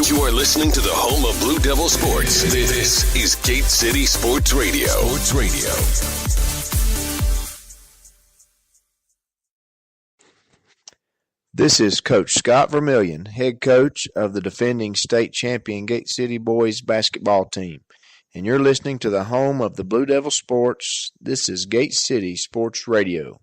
You are listening to the home of Blue Devil Sports. This is Gate City Sports Radio. This is Coach Scott Vermillion, head coach of the defending state champion Gate City boys basketball team. And you're listening to the home of the Blue Devil Sports. This is Gate City Sports Radio.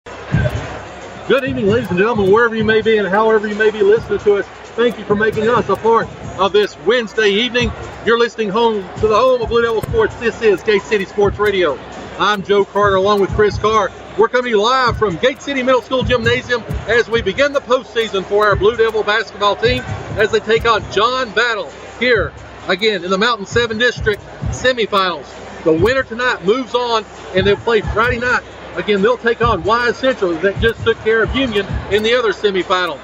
Good evening, ladies and gentlemen, wherever you may be and however you may be listening to us. Thank you for making us a part of this Wednesday evening. You're listening home to the home of Blue Devil Sports. This is Gate City Sports Radio. I'm Joe Carter along with Chris Carr. We're coming to you live from Gate City Middle School Gymnasium as we begin the postseason for our Blue Devil basketball team as they take on John Battle here again in the Mountain 7 District Semifinals. The winner tonight moves on and they'll play Friday night. Again, they'll take on Wise Central that just took care of Union in the other semifinal.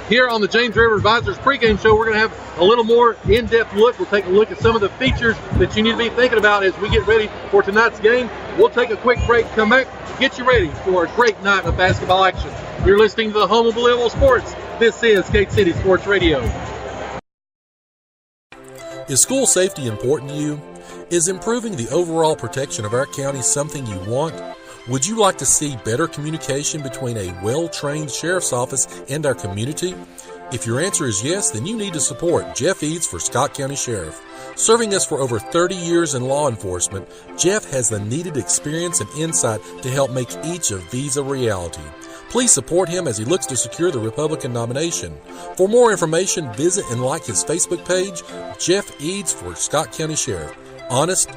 Here on the James River Advisors pregame show, we're going to have a little more in-depth look. We'll take a look at some of the features that you need to be thinking about as we get ready for tonight's game. We'll take a quick break, come back, get you ready for a great night of basketball action. You're listening to the home of Blue Devil Sports. This is Gate City Sports Radio. Is school safety important to you? Is improving the overall protection of our county something you want? Would you like to see better communication between a well-trained sheriff's office and our community? If your answer is yes, then you need to support Jeff Eads for Scott County Sheriff. Serving us for over 30 years in law enforcement, Jeff has the needed experience and insight to help make each of these a reality. Please support him as he looks to secure the Republican nomination. For more information, visit and like his Facebook page, Jeff Eads for Scott County Sheriff. Honest,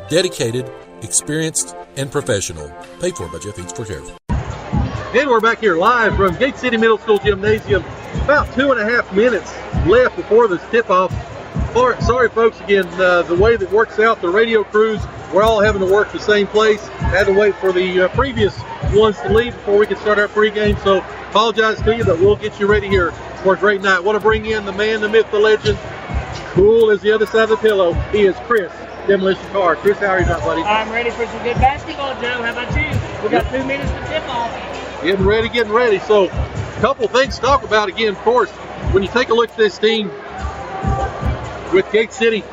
dedicated, experienced, and professional. Paid for by Jeff Eads for Sheriff. And we're back here live from Gate City Middle School Gymnasium. About 2.5 minutes left before this tip-off. Sorry, folks, again, the way that works out, the radio crews, we're all having to work the same place. Had to wait for the previous ones to leave before we could start our pregame, so apologize to you, but we'll get you ready here for a great night. Want to bring in the man, the myth, the legend, cool as the other side of the pillow. He is Chris Demolition Carr. Chris, how are you tonight, buddy? I'm ready for some good basketball, Joe. How about you? We got 2 minutes to tip off. Getting ready. So, a couple things to talk about again, of course. When you take a look at this team with Gate City,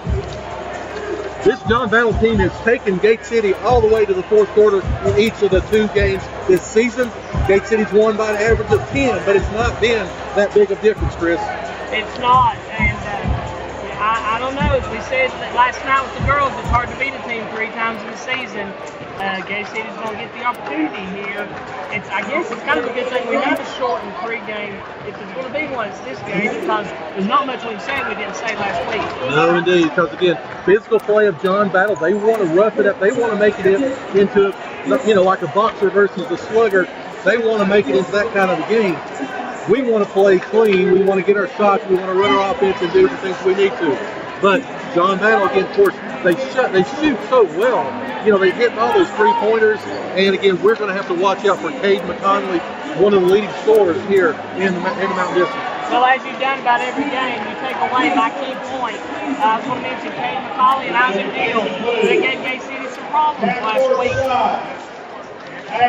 this John Battle team has taken Gate City all the way to the fourth quarter in each of the 2 games this season. Gate City's won by an average of 10, but it's not been that big of a difference, Chris. It's not, and I don't know. As we said last night with the girls, it's hard to beat a team 3 times in the season. Gate City's going to get the opportunity here. I guess it's kind of a good thing we have a shortened pregame. If there's going to be one, it's this game, because there's not much we can say we didn't say last week. No, indeed, because again, physical play of John Battle, they want to rough it up. They want to make it into, like a boxer versus a slugger. They want to make it into that kind of a game. We want to play clean. We want to get our shots. We want to run our offense and do the things we need to. But John Battle, again, of course, they shoot so well. They hit all those 3-pointers. And again, we're going to have to watch out for Cade McConnelly, one of the leading scorers here in the Mountain District. Well, as you've done about every game, you take away my key point. I was going to mention Cade McConnelly and Isaac Deal. They gave Gate City some problems last week. So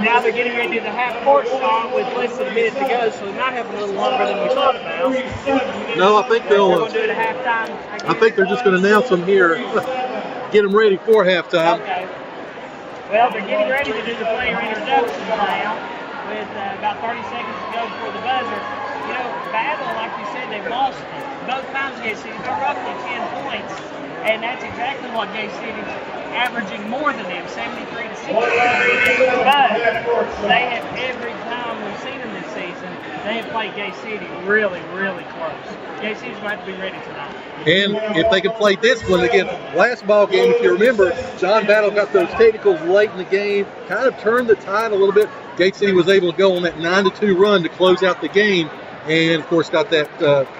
now they're getting ready to do the half-court start with less than a minute to go, so they might have a little longer than we thought about. No, I think they're going to do it at halftime. I think they're just going to announce them here, get them ready for halftime. Okay. Well, they're getting ready to do the player introductions now with about 30 seconds to go before the buzzer. Battle, like you said, they've lost both times Gate City. They're roughly 10 points, and that's exactly what Gate City's averaging more than them, 73 to 63. But they have, every time we've seen them this season, they have played Gate City really, really close. Gate City's going to have to be ready tonight. And if they can play discipline again, last ball game, if you remember, John Battle got those technicals late in the game, kind of turned the tide a little bit. Gate City was able to go on that 9-2 run to close out the game, and of course got that,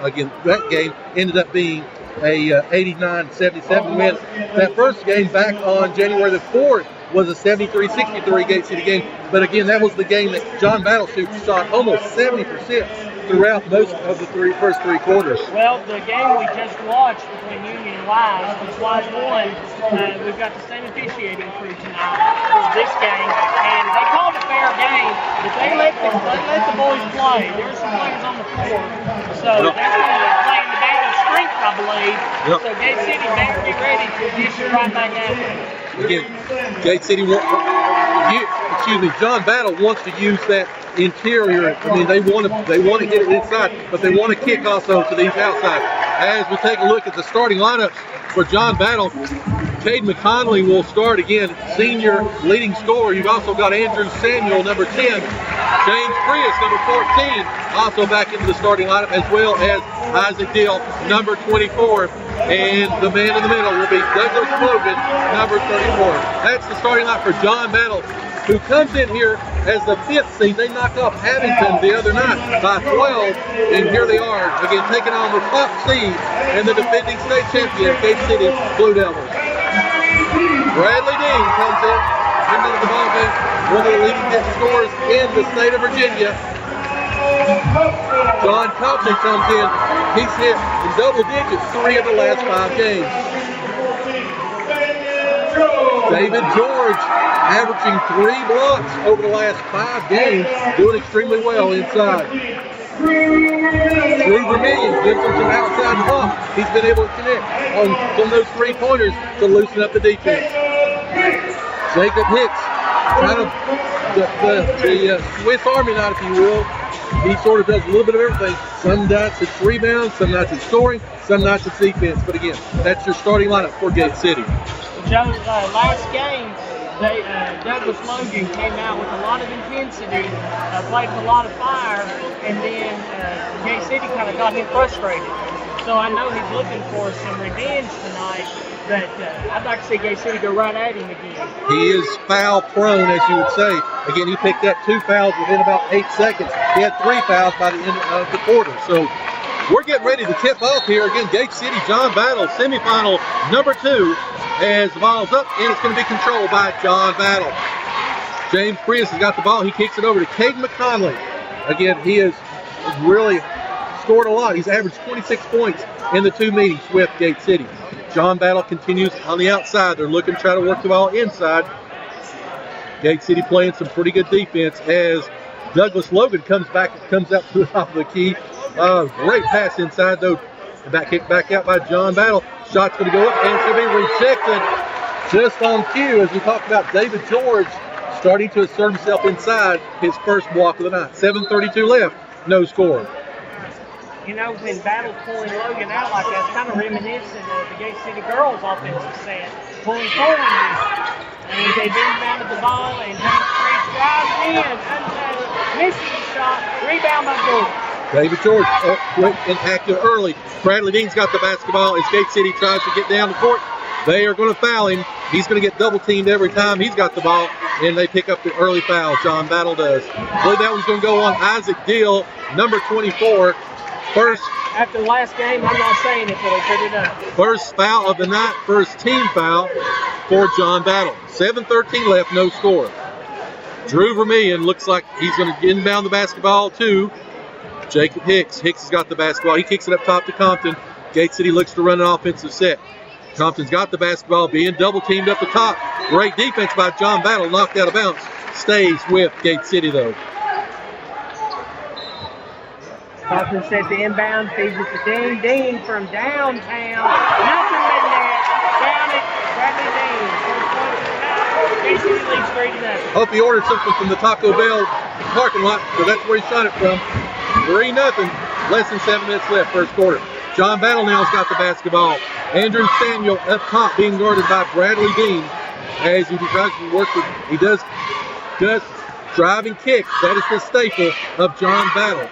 again, that game ended up being a 89-77 win. That first game back on January the 4th was a 73-63 Gate City game. But again, that was the game that John Battle shot almost 70% throughout most of the first three quarters. Well, the game we just watched between Union and Wise was Wise won. We've got the same officiating crew tonight for this game, and they called a fair game. But they let the boys play. There were some players on the floor, so that's going to play in the battle of strength, I believe. Yep. So Gate City better be ready to dish it right back at them. Again, Gate City, John Battle wants to use that interior. I mean, they want to get it inside, but they want to kick also to these outside. As we take a look at the starting lineups for John Battle, Cade McConley will start again, senior leading scorer. You've also got Andrew Samuel, number 10. James Prius, number 14, also back into the starting lineup, as well as Isaac Deal, number 24. And the man in the middle will be Douglas Logan, number 34. That's the starting line for John Battle, who comes in here as the 5th seed. They knocked off Abington the other night by 12, and here they are, again, taking on the top seed and the defending state champion, Gate City Blue Devils. Bradley Dean comes into the ball game, one of the leading hit scorers in the state of Virginia. John Compton comes in. He's hit in double digits 3 of the last 5 games. David George averaging 3 blocks over the last 5 games, doing extremely well inside. Drew Vermillion gives him some outside pop. He's been able to connect on those 3-pointers to loosen up the defense. Jacob Hicks, kind of the Swiss Army knife, if you will. He sort of does a little bit of everything. Some nights it's rebounds, some nights it's scoring, some nights it's defense. But again, that's your starting lineup for Gate City. Joe, last game, Douglas Logan came out with a lot of intensity, played with a lot of fire, and then Gate City kind of got him frustrated. So I know he's looking for some revenge tonight, but I'd like to see Gate City go right at him again. He is foul prone, as you would say. Again, he picked up 2 fouls within about 8 seconds. He had 3 fouls by the end of the quarter. So we're getting ready to tip off here. Again, Gate City, John Battle, semifinal number 2, as the ball's up, and it's going to be controlled by John Battle. James Prius has got the ball. He kicks it over to Cade McConley. Again, he has really scored a lot. He's averaged 26 points in the 2 meetings with Gate City. John Battle continues on the outside. They're looking to try to work the ball inside. Gate City playing some pretty good defense as Douglas Logan comes out to the top of the key. Great pass inside, though. Back kick back out by John Battle. Shot's going to go up, and it's going to be rejected just on cue, as we talked about David George starting to assert himself inside his first block of the night. 7:32 left, no score. You know, when Battle's pulling Logan out like that, it's kind of reminiscent of the Gate City girls' offensive set, pulling forward. And they've inbounded the ball, and James Priest drives in, misses the shot, rebound by George. David George quick and active early. Bradley Dean's got the basketball as Gate City tries to get down the court. They are going to foul him. He's going to get double teamed every time he's got the ball, and they pick up the early foul. John Battle does. I believe that one's going to go on Isaac Deal, number 24. First. After the last game, I'm not saying it, but I put it up. First foul of the night, first team foul for John Battle. 7:13 left, no score. Drew Vermillion looks like he's going to inbound the basketball to Jacob Hicks. Hicks has got the basketball. He kicks it up top to Compton. Gate City looks to run an offensive set. Compton's got the basketball, being double teamed up the top. Great defense by John Battle, knocked out of bounds. Stays with Gate City though. Compton sets the inbound, feeds it to Dean. Dean from downtown. Nothing in there. Down it. Bradley Dean. Gate City leads 3-0. Hope he ordered something from the Taco Bell parking lot, because that's where he shot it from. 3-0. Less than 7 minutes left, first quarter. John Battle now has got the basketball. Andrew Samuel up top being guarded by Bradley Dean as he tries to work with, he does driving kick. That is the staple of John Battle.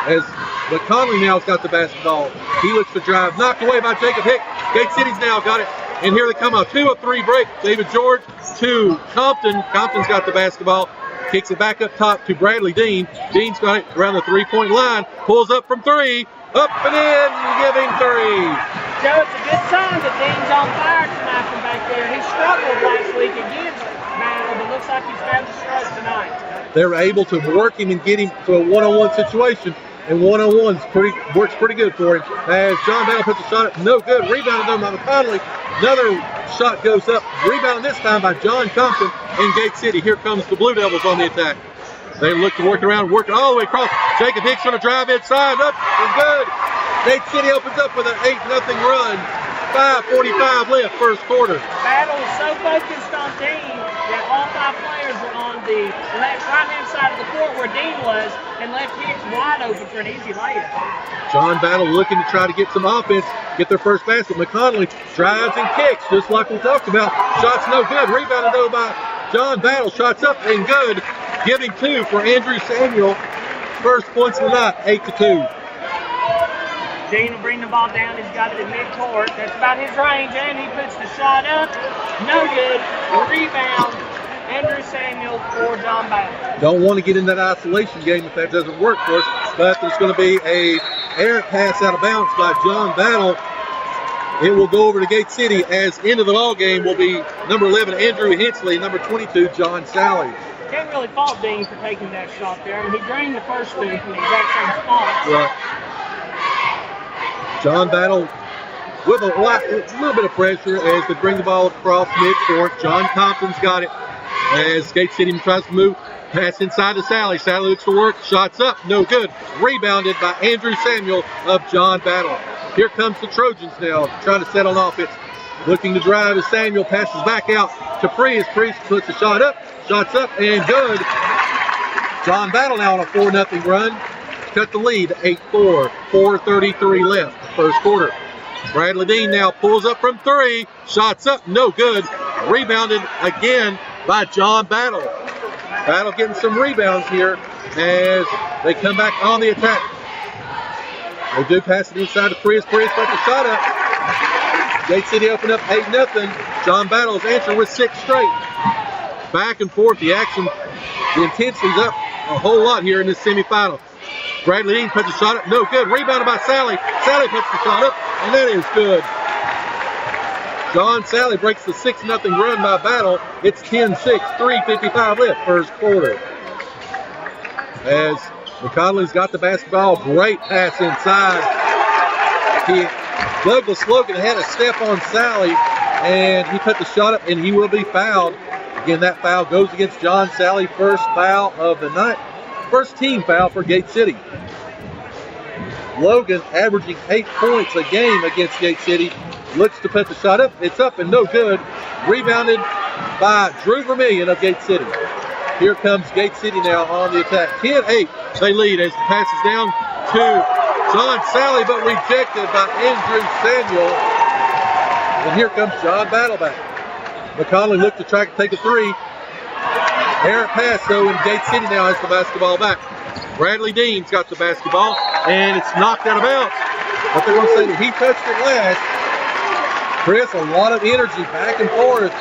As McConley now has got the basketball. He looks to drive. Knocked away by Jacob Hicks. Gate City's now got it. And here they come out. 2 of 3 break. David George to Compton. Compton's got the basketball. Kicks it back up top to Bradley Dean. Dean's got it around the 3-point line. Pulls up from 3. Up and in. Giving 3. Joe, it's a good sign that Dean's on fire tonight from back there. He struggled last week against Battle, but looks like he's found the stroke tonight. They're able to work him and get him to a one-on-one situation, and one-on-one's works pretty good for him. As John Battle puts a shot up, no good. Rebounded though by McConley. Another shot goes up. Rebounded this time by John Compton in Gate City. Here comes the Blue Devils on the attack. They look to work around, work it all the way across. Jacob Hicks on a drive inside, up and good. Gate City opens up with an 8-0 run. 5:45 left, first quarter. Battle was so focused on Dean that all 5 players were on the right-hand side of the court where Dean was and left Hicks wide open for an easy layup. John Battle looking to try to get some offense, get their first basket. McConnelly drives and kicks, just like we talked about. Shots no good. Rebounded though by John Battle. Shots up and good. Giving 2 for Andrew Samuel. First points of the night, 8-2. Dean will bring the ball down. He's got it at midcourt. That's about his range, and he puts the shot up. No good. Rebound. Andrew Samuel for John Battle. Don't want to get in that isolation game if that doesn't work for us, but there's going to be a errant pass out of bounds by John Battle. It will go over to Gate City as end of the ball game will be number 11, Andrew Hensley, number 22, John Sally. Can't really fault Dean for taking that shot there. I mean, he drained the first 2 from the exact same spot. Right. John Battle with a little bit of pressure as they bring the ball across midcourt. John Compton's got it as Gate City tries to move. Pass inside to Sally. Sally looks to work. Shots up. No good. Rebounded by Andrew Samuel of John Battle. Here comes the Trojans now trying to set on offense. Looking to drive as Samuel passes back out to Priest. Priest puts a shot up. Shots up and good. John Battle now on a 4-0 run. Cut the lead to 8-4. 4:33 left. First quarter. Bradley Dean now pulls up from 3. Shots up. No good. Rebounded again by John Battle. Battle getting some rebounds here as they come back on the attack. They do pass it inside to Priest. Priest puts the shot up. Gate City open up 8-0. John Battle is answering with 6 straight. Back and forth, the action, the intensity's up a whole lot here in this semifinal. Bradley Dean puts a shot up, no good. Rebounded by Sally. Sally puts the shot up, and that is good. John Sally breaks the 6-0 run by Battle. It's 10-6, 3:55 left, first quarter. As McConnelly's got the basketball, great pass inside. Douglas Logan had a step on Sally, and he put the shot up, and he will be fouled. Again, that foul goes against John Sally, first foul of the night. First team foul for Gate City. Logan averaging 8 points a game against Gate City. Looks to put the shot up. It's up and no good. Rebounded by Drew Vermillion of Gate City. Here comes Gate City now on the attack. 10-8. They lead as the pass is down to John Sally, but rejected by Andrew Samuel. And here comes John Battle back. McConnelly looked to try to take a 3. Errant pass, though, and Gate City now has the basketball back. Bradley Dean's got the basketball, and it's knocked out of bounds. But they're going to say that he touched it last. Chris, a lot of energy back and forth.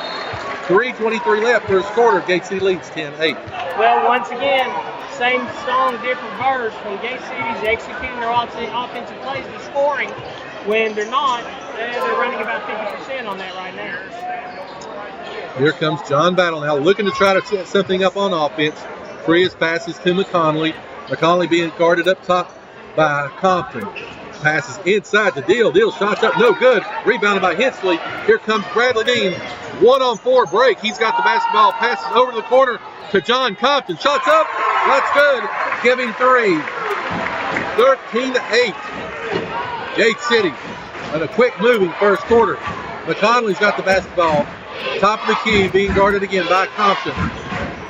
3:23 left, first quarter. Gate City leads 10-8. Well, once again, same song, different verse. When Gate City's executing their offensive plays, they're scoring. When they're not, they're running about 50% on that right now. Here comes John Battle now, looking to try to set something up on offense. Prius passes to McConnelly. McConnelly being guarded up top by Compton. Passes inside to Deal. Deal shots up, no good. Rebounded by Hensley. Here comes Bradley Dean. 1-on-4 break. He's got the basketball. Passes over to the corner to John Compton. Shots up. That's good. Giving 3. 13-8. Gate City on a quick moving first quarter. McConnelly's got the basketball. Top of the key, being guarded again by Compton.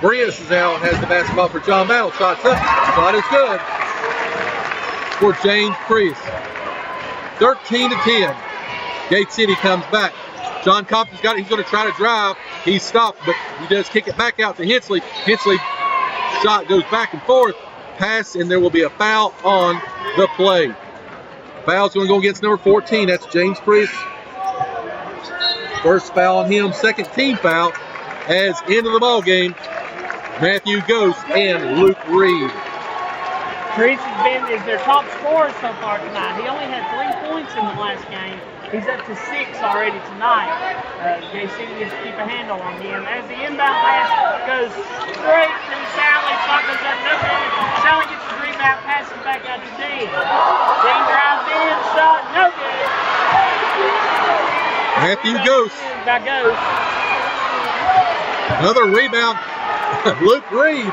Brias now has the basketball for John Battle. Shots up. Shot is good for James Priest. 13-10. Gate City comes back. John Compton's got it. He's going to try to drive. He's stopped, but he does kick it back out to Hensley. Hensley shot goes back and forth. Pass, and there will be a foul on the play. Foul's going to go against number 14. That's James Priest. First foul on him. Second team foul as end of the ball game. Matthew Ghost and Luke Reed. Priest is their top scorer so far tonight. He only had 3 points in the last game. He's up to 6 already tonight. Gate City needs to keep a handle on him. As the inbound pass goes straight to Sally. Shot goes up, no good. Sally gets the rebound, passes back out to Dean. Dean drives in, shot, no good. Matthew Ghost. By Ghost. Another rebound. Luke Reed